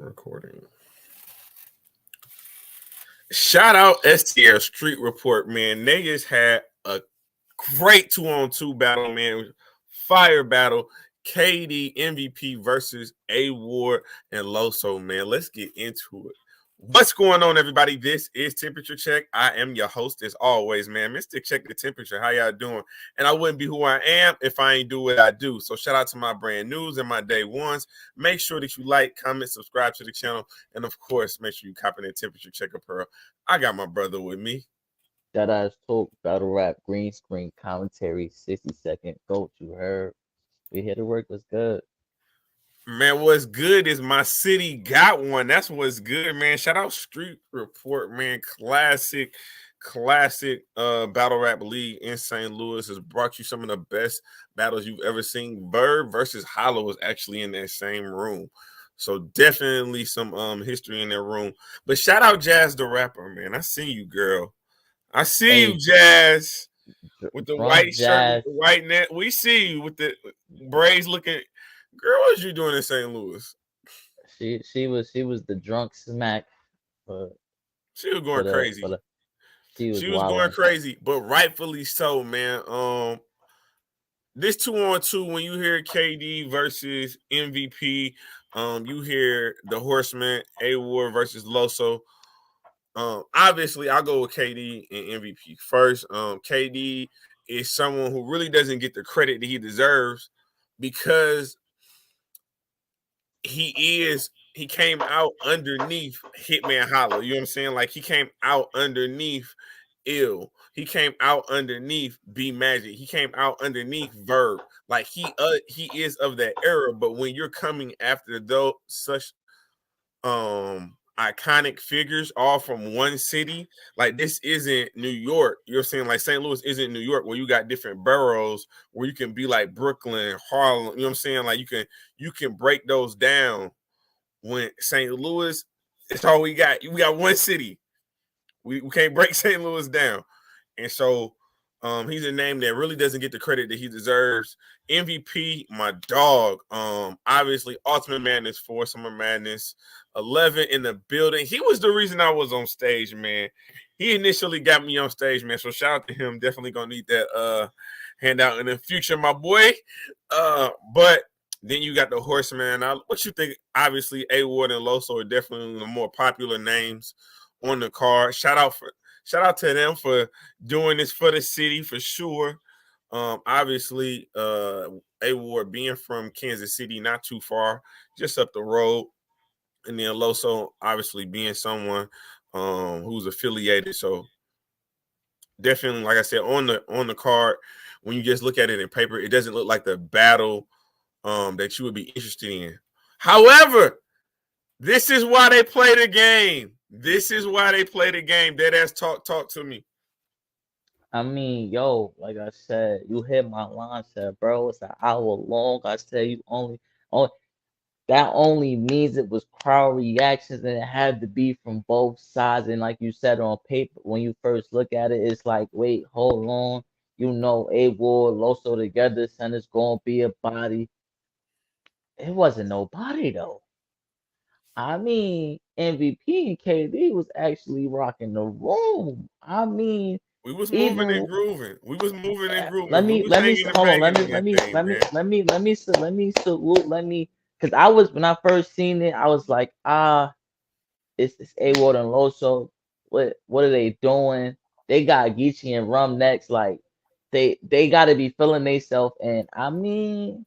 Recording. Shout out STR Street Report, man. They just had a great 2-on-2 battle, man. Fire battle. KD MVP versus A Ward and Loso, man. Let's get into it. What's going on, everybody? This is Temperature Check. I am your host, as always, man. Mr. Check the Temperature. How y'all doing? And I wouldn't be who I am if I ain't do what I do. So shout out to my brand news and my day ones. Make sure that you like, comment, subscribe to the channel. And, of course, make sure you copy that Temperature Checker Pearl. I got my brother with me. That ass talk, battle rap, green screen, commentary, 60-second GOAT, you heard. We here to work, was good. Man, what's good is my city got one. That's what's good, man. Shout out Street Report, man. Classic battle rap league in St. Louis has brought you some of the best battles you've ever seen. Bird versus Hollow was actually in that same room. So definitely some history in that room. But shout out Jazz the rapper, man. I see you, girl. I see you, Hey, Jazz. With the white drunk shirt, with jazz. the white net. We see you with the braids looking. Girl, what you doing in St. Louis? She was the drunk smack for She was for going the crazy. for the she was She was going wilding. crazy, but rightfully so, man. This 2-on-2, when you hear KD versus MVP, you hear the Horseman, A Ward versus Loso. Obviously, I'll go with KD and MVP first. KD is someone who really doesn't get the credit that he deserves because he came out underneath Hitman Hollow. You know what I'm saying? Like he came out underneath Ill. He came out underneath B Magic. He came out underneath Verb. Like he is of that era. But when you're coming after those such iconic figures all from one city, like this isn't New York. You're saying like St. Louis isn't New York where you got different boroughs where you can be like Brooklyn, Harlem, you know what I'm saying? Like you can break those down. When St. Louis, it's all we got. We got one city. We can't break St. Louis down. And so he's a name that really doesn't get the credit that he deserves. MVP, my dog. Obviously, Ultimate Madness 4, Summer Madness 11 in the building. He was the reason I was on stage, man. He initially got me on stage, man. So shout out to him. Definitely gonna need that handout in the future, my boy. But then you got the Horseman. What you think? Obviously, A Ward and Loso are definitely the more popular names on the card. Shout out to them for doing this for the city for sure. Obviously, A Ward being from Kansas City, not too far, just up the road, and then Loso obviously being someone who's affiliated. So definitely, like I said, on the card, when you just look at it in paper, it doesn't look like the battle that you would be interested in. However, this is why they play the game. This is why they play the game. Dead ass talk to me. I mean, yo, like I said, you hit my line, said, bro, it's an hour long. I said you only that only means it was crowd reactions and it had to be from both sides. And like you said on paper, when you first look at it, it's like, wait, hold on. You know, A Ward, Loso together, and it's gonna be a body. It wasn't nobody though. I mean, MVP and KD was actually rocking the room. I mean, We was moving and even grooving. We was moving and let grooving. We me was let me hanging and hold on. banging in that thing, man. Let me salute. Let me because I was when I first seen it, I was like, it's A Ward and Loso. What are they doing? They got Geechee and Rum next. Like they got to be feeling themselves. And I mean,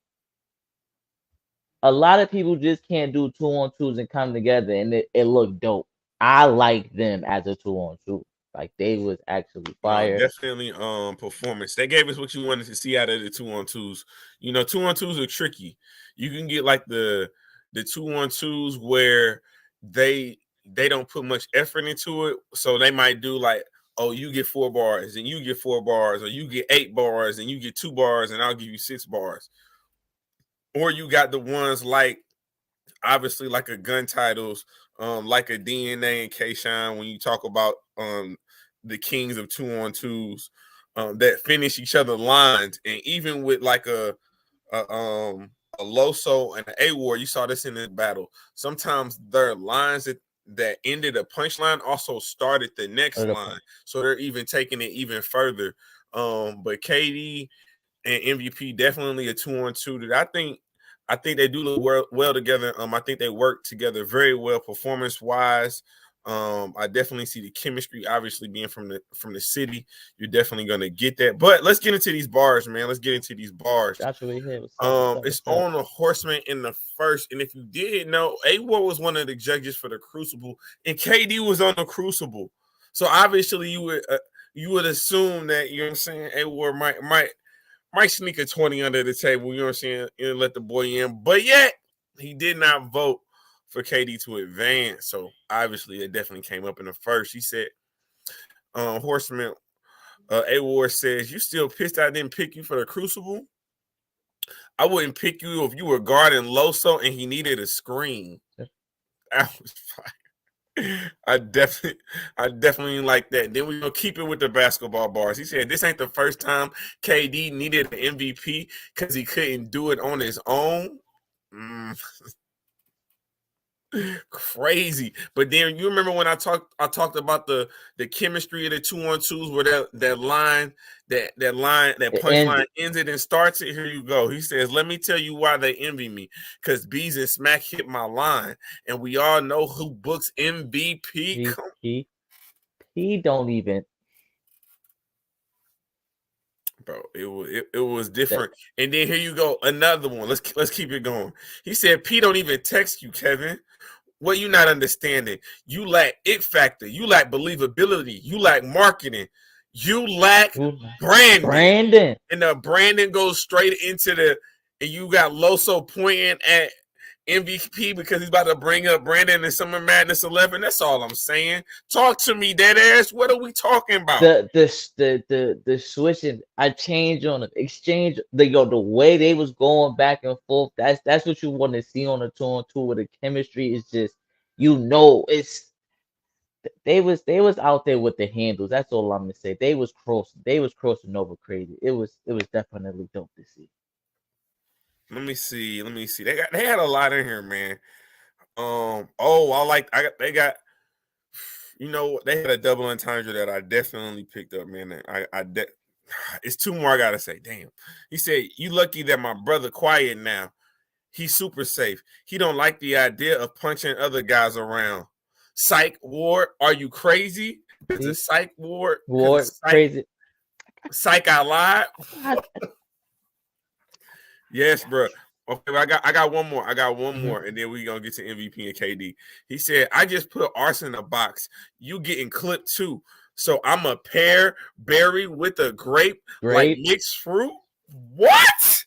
a lot of people just can't do 2-on-2s and come together, and it looked dope. I like them as a 2-on-2. Like they was actually No, fire. definitely performance. They gave us what you wanted to see out of the 2-on-2s. You know, 2-on-2s are tricky. You can get like the 2-on-2s where they don't put much effort into it. So they might do like, oh, you get 4 bars and you get 4 bars, or you get 8 bars and you get 2 bars, and I'll give you 6 bars. Or you got the ones like obviously like a gun titles, like a DNA and K Shine when you talk about the kings of 2-on-2s that finish each other lines, and even with like a a Loso and an A War, you saw this in this battle. Sometimes their lines that ended a punchline also started the next Other line, point. so they're even taking it even further. But KD and MVP definitely a 2-on-2 that I think they do look well together. I think they work together very well performance wise. I definitely see the chemistry. Obviously, being from the city, you're definitely gonna get that. But let's get into these bars, man. Let's get into these bars. Got you right here. What's up? What's up? It's What's up? on a Horseman in the first, and if you did know, A War was one of the judges for the Crucible, and KD was on the Crucible. So obviously, you would assume that, you know what I'm saying, A War might sneak a 20 under the table, you know what I'm saying, and let the boy in. But yet, he did not vote for KD to advance. So obviously, it definitely came up in the first. He said, Horseman, A Ward says, you still pissed I didn't pick you for the Crucible? I wouldn't pick you if you were guarding Loso and he needed a screen. That was fire. I definitely like that. Then we're gonna keep it with the basketball bars. He said this ain't the first time KD needed an MVP because he couldn't do it on his own. Crazy. But then you remember when I talked about the chemistry of the 2-on-2s where that line that It punchline ended. ends it and starts it. Here you go. He says, let me tell you why they envy me. Because Bees and Smack hit my line. And we all know who books MVP. He don't even Bro, it was that different. And then here you go, another one. Let's keep it going. He said, P don't even text you, Kevin. What you not understanding? You lack it factor. You lack believability. You lack marketing. You lack you branding. Brandon. And the branding goes straight into and you got Loso pointing at MVP because he's about to bring up Brandon in Summer Madness 11. That's all I'm saying. Talk to me, dead ass. What are we talking about? The switching, I changed on the exchange. The way they was going back and forth. That's what you want to see on the 2-on-2 where the chemistry is just, it's they was out there with the handles. That's all I'm gonna say. They was crossing over crazy. It was definitely dope to see. Let me see. Let me see. They had a lot in here, man. Oh, they got, they had a double entendre that I definitely picked up, man. It's two more I gotta say. Damn. He said, you lucky that my brother quiet now. He's super safe. He don't like the idea of punching other guys around. Psych ward, are you crazy? It's a See, psych ward. Ward crazy. Psych I lied. I, Yes, bro. Okay, I got one more. I got one mhm. more, and then we gonna get to MVP and KD. He said, I just put arson in a box. You getting clipped too. So I'm a pear berry with a grape like Great. mixed fruit. What?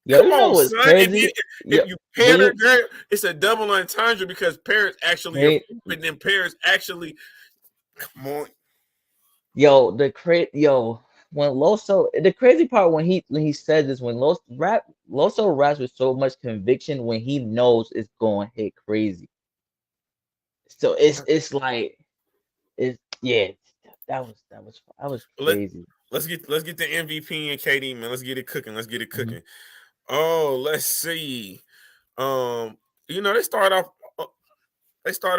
Yo, Come you know on, what's son. And then crazy? if Yo, you when pair the you grape, it's a double entendre because pears actually are hey, fruit, and then pears actually. Come on. yo, yo, when Loso, the crazy part when he said this, when Loso raps with so much conviction when he knows it's going to hit crazy. So it's like it's yeah, that was Let crazy. let's get the MVP and KD, man. Let's get it cooking. Let's get it Hmm. cooking. Oh, let's see. Um, they started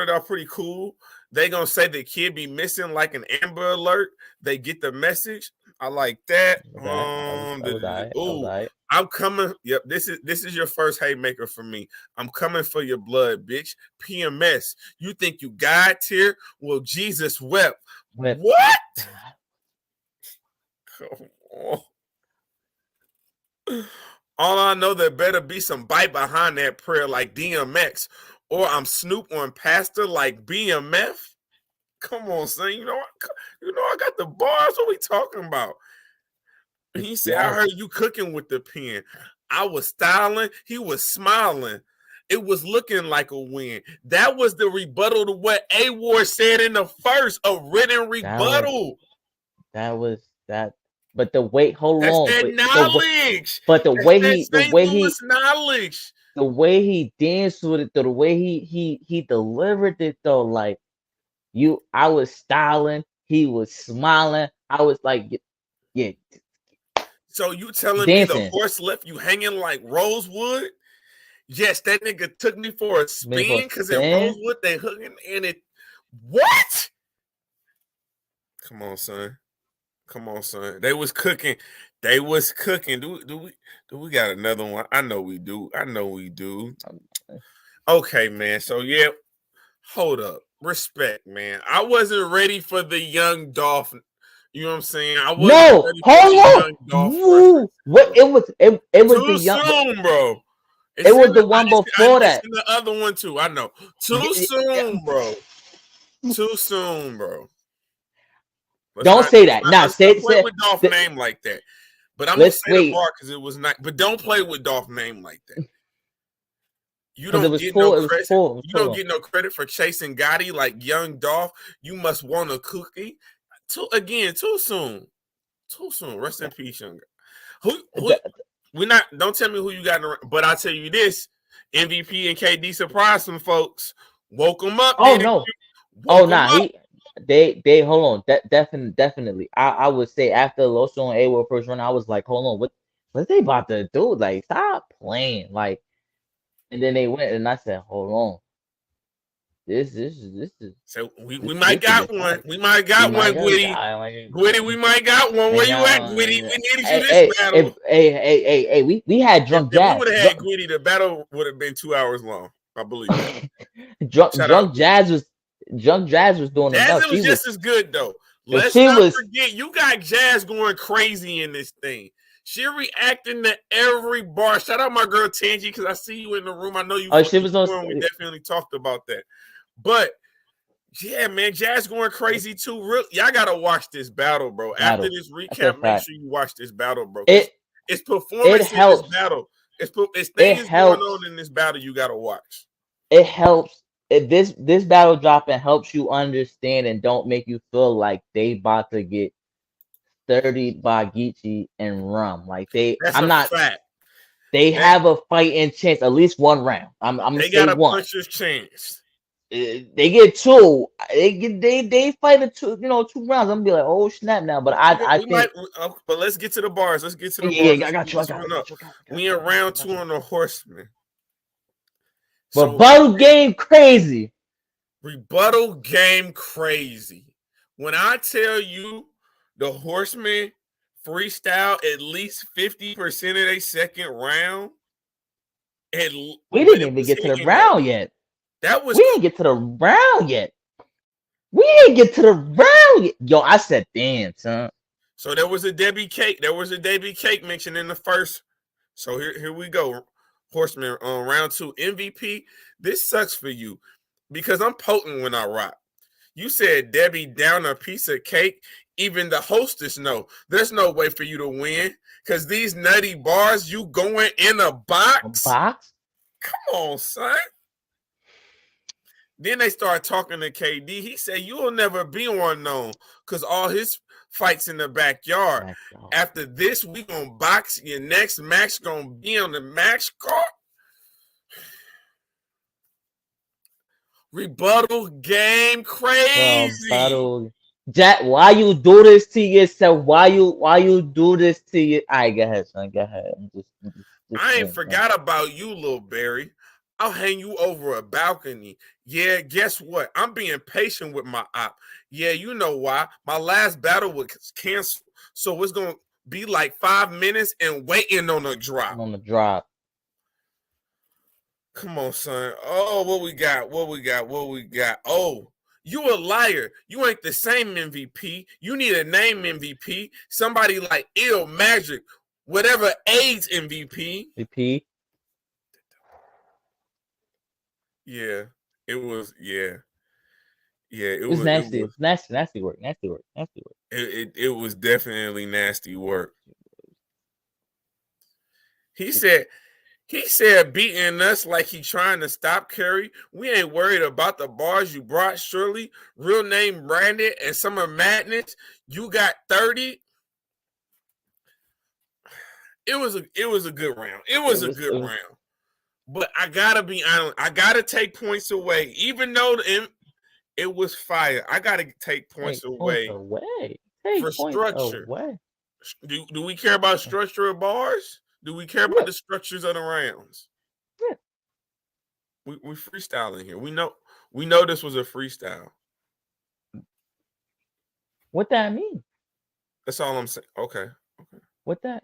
off pretty cool. They gonna say the kid be missing like an Amber Alert. They get the message. I like that. That was alright. That was Ooh, alright. I'm coming. Yep, this is your first haymaker for me. I'm coming for your blood, bitch. PMS. You think you God tier? Well, Jesus wept. But What? that Come on. All I know, there better be some bite behind that prayer like DMX, or I'm Snoop on Pastor like BMF. Come on, son. I got the bars. What we talking about? He said, I heard yes, you cooking with the pen. I was styling. He was smiling. It was looking like a win. That was the rebuttal to what A Ward said in the first, a written that was rebuttal. that was that. But the way, hold That's on, that knowledge. but the That's way that he, St. Louis knowledge. the way he danced with it, though, the way he delivered it, though, like I was styling, he was smiling. I was like, yeah, So you telling me the dancing. horse left you hanging like Rosewood? Yes, that nigga took me for a Made for a spin because in spin. Rosewood they hooking and it. What? Come on, son. Come on, son. They was cooking. They was cooking. Do we got another one? I know we do. I know we do. Okay, man. So yeah, hold up. Respect, man. I wasn't ready for the young Dolph. You know what I'm saying? I wasn't No, ready for the hold on. young Dolph Woo. reference, What bro. it was the Too young soon, bro. it It's in was the the one I, before it's that. in the other one too. I know. Too Yeah, yeah. soon, bro. Too soon, bro. Let's Don't not say let's that. not Nah, let's not play say, with Dolph name like that. But I'm gonna let's say the wait. bar because it was not. But don't play with Dolph name like that. You Because it don't was get no pull, it was credit. pull, it was You don't pull. get no credit for chasing Gotti like young Dolph. You must want a cookie. Too soon. Too soon. Rest in peace, young. Who? We not. Don't tell me who you got. But I tell you this: MVP and KD surprised some folks. Woke them up, Oh didn't no. you? Oh Woke them nah, up. they hold on. Definitely. I would say after Loso and A were first run, I was like, hold on, what they about to do? Like, stop playing. Like, and then they went and I said, hold on. This is So we this might this could got get one. fun. We might We got might one, got a Gwitty. guy like Gwitty, we might got one. I Where you at, got Gwitty? We needed you hey, this hey, battle. hey, we had If, drunk if we jazz. would have had Gwitty, the battle would have been 2 hours long. I believe that. Shout out Drunk Gwitty. jazz was doing Jazz enough. was just as good though. Let's She not was forget, you got Jazz going crazy in this thing. She reacting to every bar. Shout out my girl Tangi because I see you in the room. I know you she fucking was on. and we definitely talked about that. But yeah, man, Jazz going crazy too. Y'all gotta watch this battle, bro. After Battle. this That's a recap, make fact. sure you watch this battle, bro. Because It it's it performance in this helps. battle. It's It things going on helps. in this battle you gotta watch. It helps. This battle dropping helps you understand and don't make you feel like they about to get 30 by Geechee and Rum. Like That's I'm a not. fact. They That have a fighting chance, at least one round. I'm gonna they say got a one. puncher's chance. They get two. They fight a two. 2 rounds. I'm gonna be like, oh snap now. But I We might, think but let's get to the bars. Let's get to the yeah, bars. yeah, I Let's got speed you. I this got one you. I up. got you. I We in got you. round I two got you. on the Horseman. But So battle game crazy. rebuttal game crazy. When I tell you the Horsemen freestyle at least 50% of their second round, We but didn't it even was get to the hitting though. round yet. That was We didn't get to the round yet. We didn't get to the round yet. Yo, I said, damn, son. so there was a Debbie Cake. There was a Debbie Cake mentioned in the first. So here we go. Horseman on round two. MVP. This sucks for you because I'm potent when I rock. You said Debbie down a piece of cake. Even the hostess know there's no way for you to win because these nutty bars you going in a A box. box? Come on, son. Then they start talking to KD. He said you'll never be one known because all his fights in the backyard. Backyard. After this, we gonna box. Your next match gonna be on the match card. Rebuttal game crazy. Battle. Jack, why you do this to yourself? Why you do this to you? Alright, go ahead, son. Go ahead. Just I ain't saying, son. forgot about you, little Barry. I'll hang you over a balcony. Yeah, guess what? I'm being patient with my op. Yeah, you know why. My last battle was canceled. So it's going to be like 5 minutes and waiting on a drop. I'm on the drop. Come on, son. Oh, what we got? What we got? What we got? Oh, you a liar. You ain't the same MVP. You need a name MVP. Somebody like Ill Magic, whatever AIDS MVP. VP. Yeah, it was. Yeah, yeah, It was nasty. It was nasty. Nasty work. Nasty work. Nasty work. it was definitely nasty work. He said beating us like he trying to stop Curry. We ain't worried about the bars you brought. Surely, real name Brandon and Summer Madness. You got 30. It was a good round. It It was a was. good round. But I gotta be honest. I gotta take points away, even though it was fire. I gotta take points Take points away away. for Take points structure. away. Do we care about structure of bars? Do we care about Yeah, the structures of the rounds? yeah. We freestyling here. We know this was a freestyle. What that mean? That's all I'm saying. Okay. Okay. What that?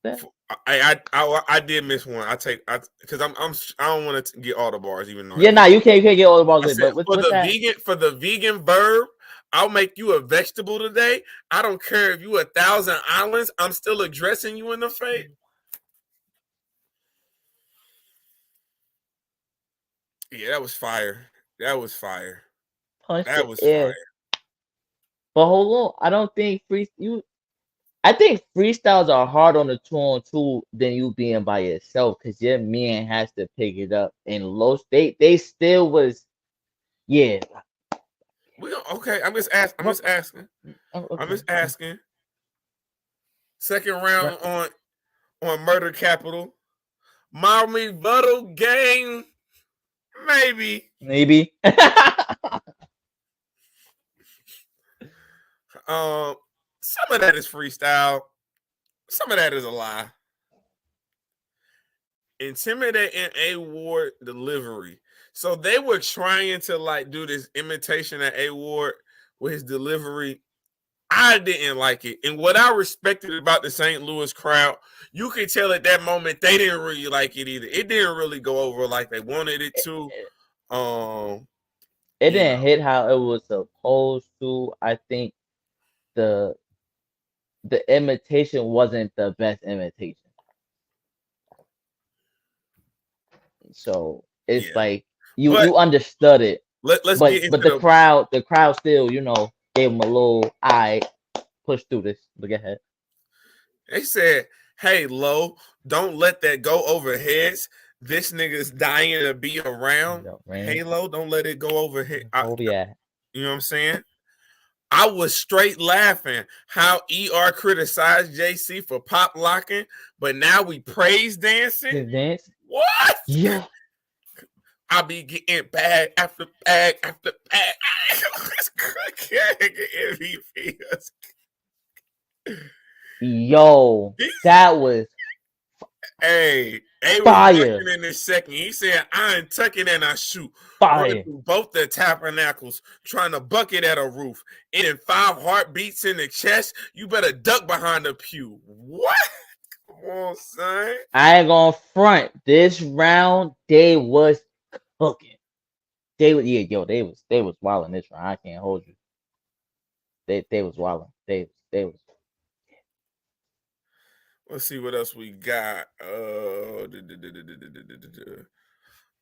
I did miss one. I take I because I don't want to get all the bars, even though I Yeah, did. nah, you can't get all the balls I away. said But with that, for the vegan verb, I'll make you a vegetable today. I don't care if you 1,000 islands. I'm still addressing you in the face. Yeah, that was fire. That was fire. punch That the was fire. air. But hold on, I don't think free you. I think freestyles are hard on the 2-on-2 than you being by yourself because your man has to pick it up. And Los, they still was, yeah. Okay. I'm But, just asking. I'm okay. just asking. Second round on Murder Capital. Mommy Buttle Gang. Maybe. Maybe. Um, some of that is freestyle. Some of that is a lie. Intimidating A Ward delivery. So they were trying to like do this imitation of A Ward with his delivery. I didn't like it. And what I respected about the St. Louis crowd, you could tell at that moment they didn't really like it either. It didn't really go over like they wanted it to. Um, It you know, didn't hit how it was supposed to. I think the the imitation wasn't the best imitation. So it's yeah. like you But you understood it, let's but get into but the crowd still gave him a little eye push through this. Look ahead. they said, hey, Lo, don't let that go over heads. This nigga's dying to be around. Yo, rain. Halo, don't let it go over head. Oh yeah. You know what I'm saying? I was straight laughing how ER criticized JC for pop locking, but now we praise dancing. His dance. What? Yo. I be getting bag after bag after bag. MVP. Yo. That was Hey, A was fire. dunking in this second. He said, I ain't tucking and I shoot. Running Fire. through both the tabernacles, trying to bucket at a roof. And in 5 heartbeats in the chest, you better duck behind the pew. What? Come on, son. I ain't gonna front. This round, they was cooking. They was wilding this round. I can't hold you. They was wilding. They was. Let's see what else we got.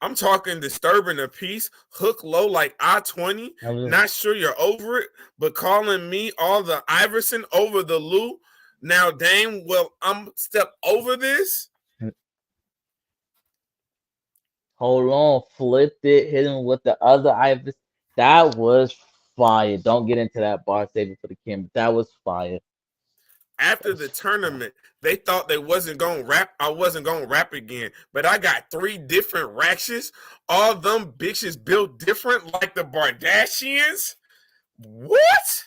I'm talking disturbing the peace, hook low like I-20. Not sure you're over it, but calling me all the Iverson over the Lou. Now, Dame, well, I'm step over this. Hold on, flipped it, hit him with the other Ivis. That was fire. Don't get into that bar, save it for the Kim. That was fire. After the tournament, they thought they wasn't gonna rap. I wasn't gonna rap again, but I got 3 different ratchets. All them bitches built different, like the Bardashians. What?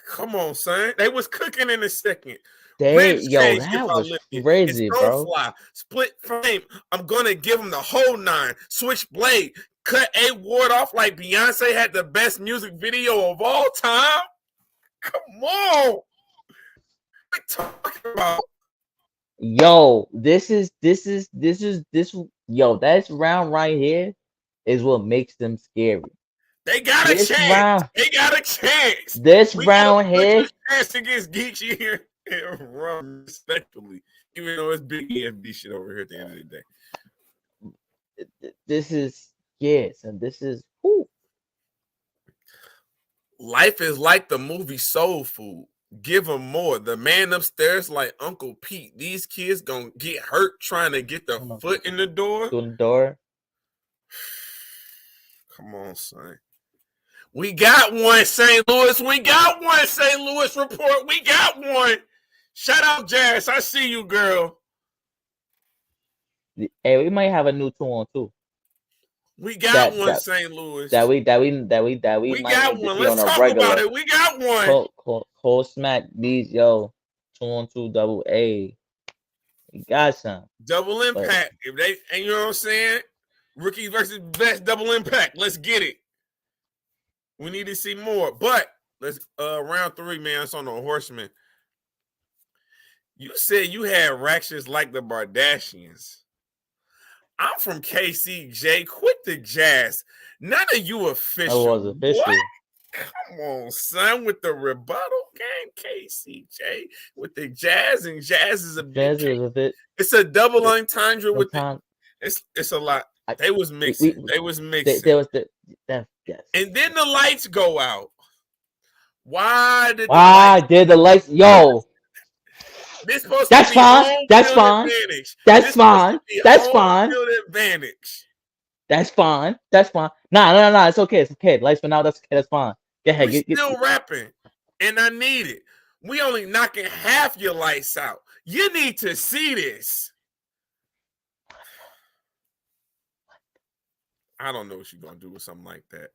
Come on, son. They was cooking in a second. Ribs change if That I was lift it. It's crazy, gonna bro. fly. Split flame. I'm gonna give him the whole 9. Switch blade. Cut A Ward off like Beyonce had the best music video of all time. Come on. What are you talking about? Yo, yo, that's round right here is what makes them scary. They got a This chance. round, They got a chance. this We got a round here, chance against Geechee here and Rum, respectfully. Even though it's big EFB shit over here at the end of the day. this is yes, and this is whew. Life is like the movie Soul Food. Give them more. The man upstairs like Uncle Pete. These kids gonna get hurt trying to get their foot in the door. Through the door. Come on, son. We got one, St. Louis. We got one, St. Louis report. We got one. Shout out, Jazz. I see you, girl. Hey, we might have a new 2-on-2. We got that one, that St. that Louis. we that we that we that we We might got need to one. see Let's on a talk about regular. it. We got one. Cold smack these, yo, 2-on-2 double A. We got some, Double but impact. If they, and you know what I'm saying? Rookie versus best double impact. Let's get it. We need to see more. But let's round 3, man. It's on the horseman. You said you had reactions like the Bardashians. I'm from KCJ. Quit the jazz. None of you it was official. What? official. Come on, son, with the rebuttal game, KCJ with the jazz, and jazz is a big. Jazzy was a fit. It's a double entendre One with the. time, It's a lot. I They was we mixing. They was there mixing, was that yes. and then the lights go out. Why did the Why lights? did the lights? Yo, This supposed to that's be fine. home That's field fine. advantage. That's This supposed to fine. be That's home fine. field advantage. That's fine. That's fine. Nah. It's okay. It's okay. Lights went out. That's okay. That's fine. Go ahead. We still rapping, and I need it. We only knocking half your lights out. You need to see this. I don't know what you're gonna do with something like that.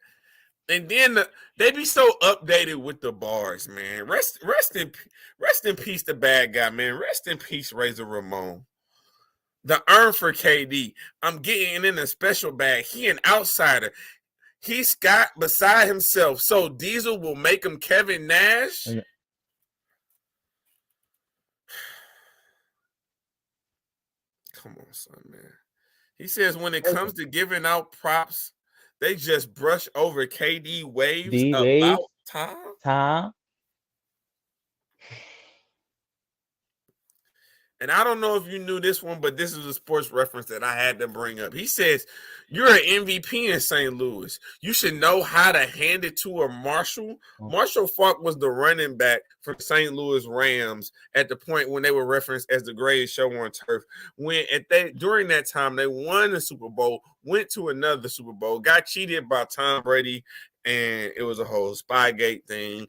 And then they be so updated with the bars, man. Rest in peace, the bad guy, man. Rest in peace, Razor Ramon. The earn for KD. I'm getting in a special bag. He an outsider. He's Scott beside himself. So Diesel will make him Kevin Nash. Come on, son, man. He says when it comes to giving out props, they just brush over KD waves about time. And I don't know if you knew this one, but this is a sports reference that I had to bring up. He says, you're an MVP in St. Louis. You should know how to hand it to a Marshall. Marshall Faulk was the running back for the St. Louis Rams at the point when they were referenced as the greatest show on turf. During that time, they won the Super Bowl, went to another Super Bowl, got cheated by Tom Brady, and it was a whole Spygate thing.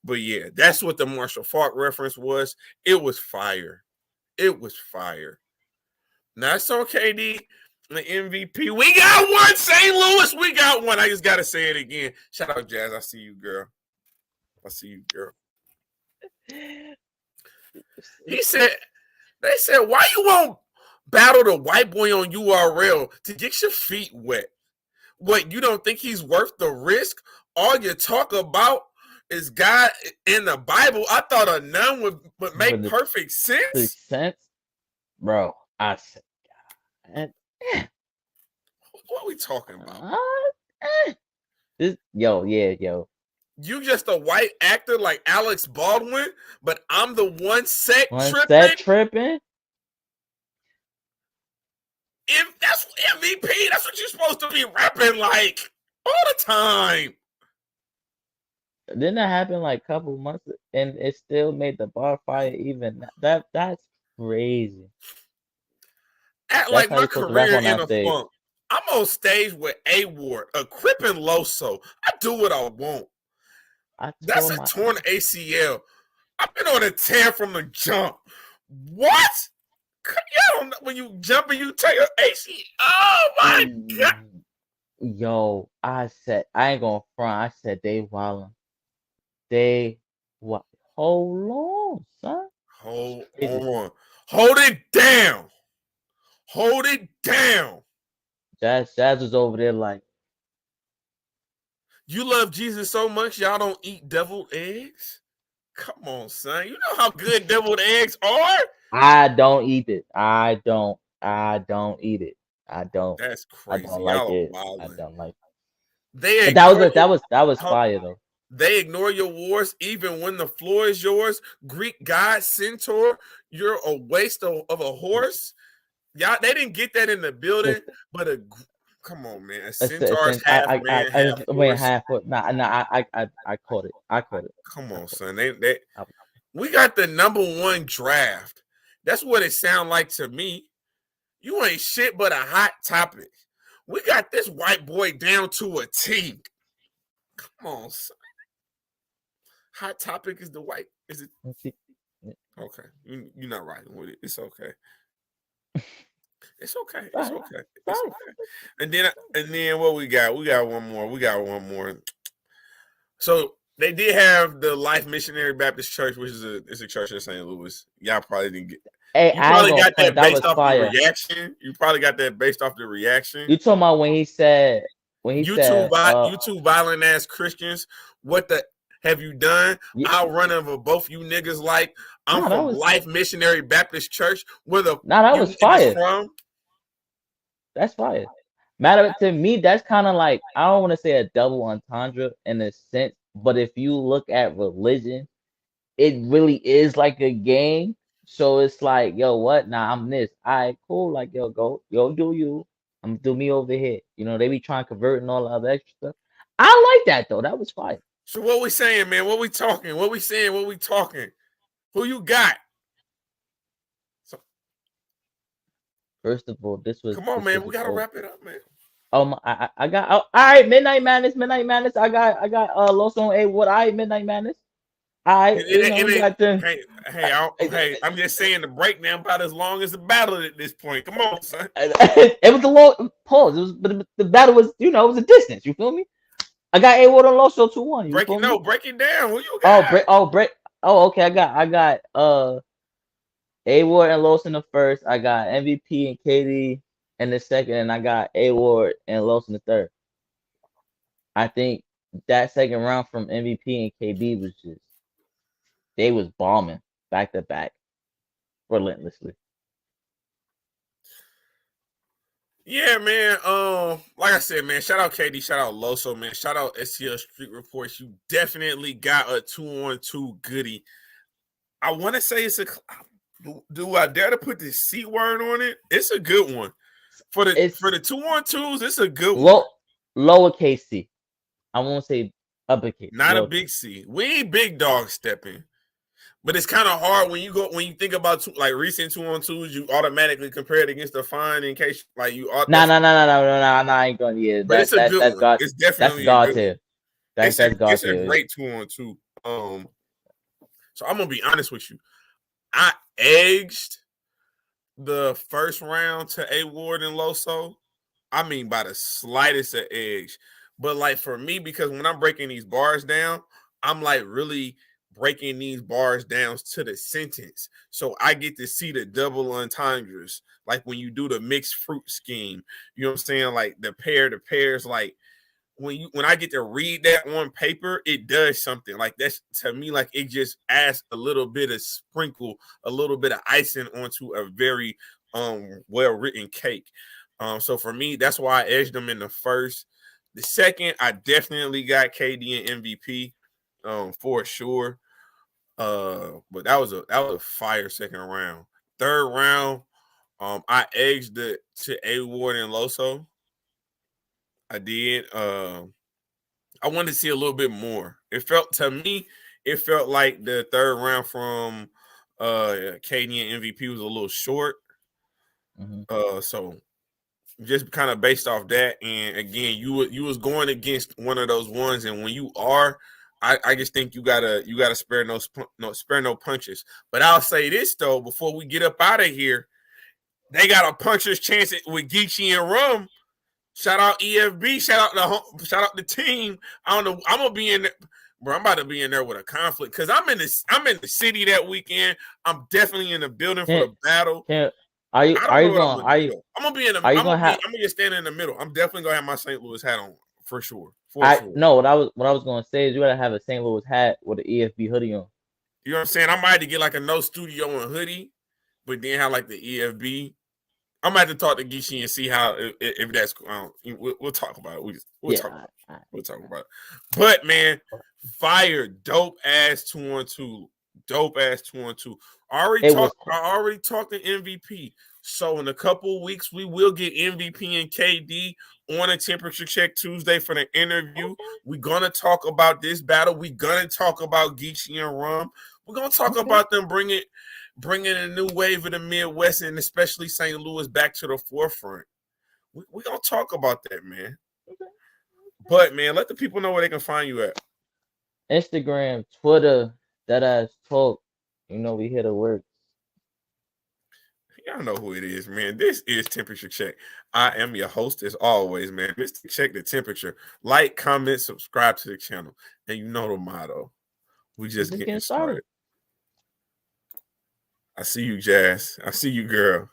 But yeah, that's what the Marshall Faulk reference was. It was fire. It was fire. Now it's on KD, the MVP. We got one, St. Louis. We got one. I just gotta say it again. Shout out, Jazz. I see you, girl. I see you, girl. They said, why you won't battle the white boy on URL to get your feet wet? What, you don't think he's worth the risk? All you talk about is God in the Bible. I thought a nun would make perfect sense. Bro, I said, God. What are we talking about? Yo. You just a white actor like Alex Baldwin, but I'm the one set tripping. If that's MVP, that's what you're supposed to be rapping like all the time. Didn't that happen like a couple months and it still made the bar fire even? That's crazy. Act like my career in a funk. I'm on stage with A-Ward, a Crip and Loso. I do what I want. That's a torn ACL. I've been on a tear from the jump. What? Yeah, when you jump and you tear your ACL. Oh my God. Yo, I ain't gonna front. I said they wildin'. They what? Hold on, son. Hold on. Hold it down. Hold it down. Jazz was over there like, you love Jesus so much, y'all don't eat deviled eggs? Come on, son. You know how good deviled eggs are? I don't eat it. I don't eat it. I don't. That's crazy. I don't like it. Wilding. I don't like it. They that was fire though. They ignore your wars even when the floor is yours. Greek god centaur, you're a waste of a horse. Y'all, they didn't get that in the building, but come on, man. A centaur's half man, half horse. I caught it. Come on, son. We got the #1 draft. That's what it sounds like to me. You ain't shit but a hot topic. We got this white boy down to a T. Come on, son. Hot topic is the white. Is it? Okay. You're not riding with it. It's okay. It's okay. It's Sorry, okay. It's sorry. okay. And then what we got? We got one more. We got one more. So they did have the Life Missionary Baptist Church, which is a church in St. Louis. Y'all probably didn't get. Hey, You I ain't probably gonna got front. that That based was off the fire. reaction. You probably got that based off the reaction. You talking about when he said YouTube violent ass Christians. What the have you done? yeah, I'll run over both you niggas like I'm no, that from was Life Missionary Baptist Church. Where the no, that you was niggas fire. from? That's fire. Matter to me, that's kind of like I don't want to say a double entendre in a sense, but if you look at religion, it really is like a game. So it's like, yo, what? Nah, I'm this. All right, cool. Like, yo, go, yo, do you? I'm do me over here. You know, they be trying to convert and all the other extra stuff. I like that though. That was fire. So what we saying, man? What we talking? What we saying? What we talking? Who you got? So, First of all, this was come on, this man. was We a gotta dope. wrap it up, man. I got all right. Midnight Madness. I got Loso on A. What? All right, Midnight Madness. All right, It, you it, know it we ain't. got them. Hey, hey, I'm just saying the breakdown about as long as the battle at this point. Come on, son. It was a long pause. It was, but the battle was, it was a distance. You feel me? I got A Water Loso 2-1. You feel me? Break it down. Who you Oh, got? break. Oh, okay. I got A Ward and Los in the first. I got MVP and KD in the second, and I got A Ward and Los in the third. I think that second round from MVP and KD was just they was bombing back to back relentlessly. Yeah, man. Like I said, man, shout out KD, shout out Loso, man. Shout out STL Street Reports. You definitely got a 2-on-2 goodie. I want to say it's a. Do I dare to put the C word on it? It's a good one for It's the 2-on-2s. It's a good one. low lowercase c. I won't say uppercase. Not a big Lowercase. C. We ain't big dog stepping, but it's kind of hard when you think about like recent 2-on-2s. You automatically compare it against the fine in case like you ought. Nah, That's nah, nah, nah, nah, nah, nah, nah. I ain't going. Yeah, but it's a good that's one. God. It's That's definitely a God good one. tier. That's God It's a tier. great 2-on-2. So I'm gonna be honest with you. I edged the first round to A Ward and Loso. I mean, by the slightest of edge. But like for me, because when I'm breaking these bars down, I'm like really breaking these bars down to the sentence. So I get to see the double entendres. Like when you do the mixed fruit scheme, you know what I'm saying? Like the pair to pairs, like when I get to read that on paper, it does something. Like that's to me, like it just adds a little bit of sprinkle, a little bit of icing onto a very well written cake. So for me, that's why I edged them in the first. The second, I definitely got KD and MVP, for sure. But that was a fire second round. Third round, I edged it to A Ward and Loso. I did. I wanted to see a little bit more. It felt to me, it felt like the third round from KD and MVP was a little short. Hmm. So just kind of based off that, and again, you was going against one of those ones, and when you are, I just think you gotta spare no punches. But I'll say this though, before we get up out of here, they got a puncher's chance with Geechee and Rum. Shout out EFB. Shout out the team. I don't know. I'm gonna be in there, bro. I'm about to be in there with a conflict because I'm in the city that weekend. I'm definitely in the building for Can the battle. can I are don't know you what I'm going gonna do though. I'm gonna be in the. are you gonna have I'm gonna just stand in the middle. I'm definitely gonna have my St. Louis hat on for sure. For I sure. no what I was gonna say is you gotta have a St. Louis hat with an EFB hoodie on. You know what I'm saying? I might have to get like a no studio and hoodie, but then have like the EFB. I'm gonna have to talk to Gishi and see how if that's. We'll talk about it. We'll talk about Yeah, it. We'll talk about it. But man, fire, dope ass 2-on-2, dope ass 2-on-2. it was I already talked to MVP. So in a couple of weeks, we will get MVP and KD on a temperature check Tuesday for the interview. okay. We're gonna talk about this battle. We're gonna talk about Geechee and Rum. We're gonna talk Okay. about them bringing a new wave of the Midwest and especially St. Louis back to the forefront. We're gonna talk about that, man. Okay. But man, let the people know where they can find you at. Instagram, Twitter, that ass talk. We hit the work. Y'all know who it is, man. This is Temperature Check. I am your host as always, man. Mr. Check the Temperature. Like, comment, subscribe to the channel. And you know the motto. We We're just just getting getting started. started. I see you, Jazz. I see you, girl.